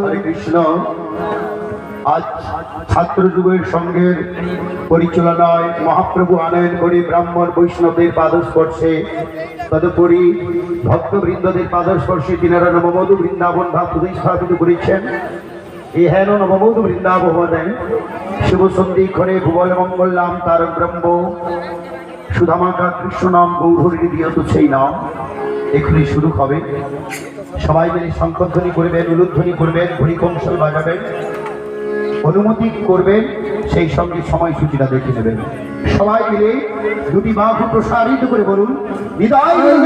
হরে কৃষ্ণ। আজ ছাত্র যুগের সঙ্গের পরিচালনায় মহাপ্রভু আনেন করি ব্রাহ্মণ বৈষ্ণবদের পাদস্পর্শে, তদুপরি ভক্তবৃন্দদের পাদস্পর্শে তিনারা নবমধু বৃন্দাবন ভাব প্রতিস্থাপিত করেছেন। এই হেন নবমধু বৃন্দাবনে শুভ সন্ধিক্ষণে ভুবল মঙ্গল নাম তার ব্রহ্ম সুধামাকা কৃষ্ণ নাম গৌরহরি দিয়ত সেই নাম এখনই শুরু হবে। সবাই মিলে শঙ্খধ্বনি করবেন, উলুধ্বনি করবেন, হরিকংসল বাজাবেন, অনুমতি করবেন, সেই সঙ্গে সময়সূচিটা দেখে নেবেন। সবাই মিলে দুটি বাহু প্রসারিত করে বলুন বিদায় হরি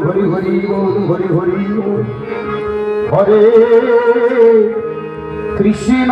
হরি হরি হরি হরি হরে কৃষ্ণ।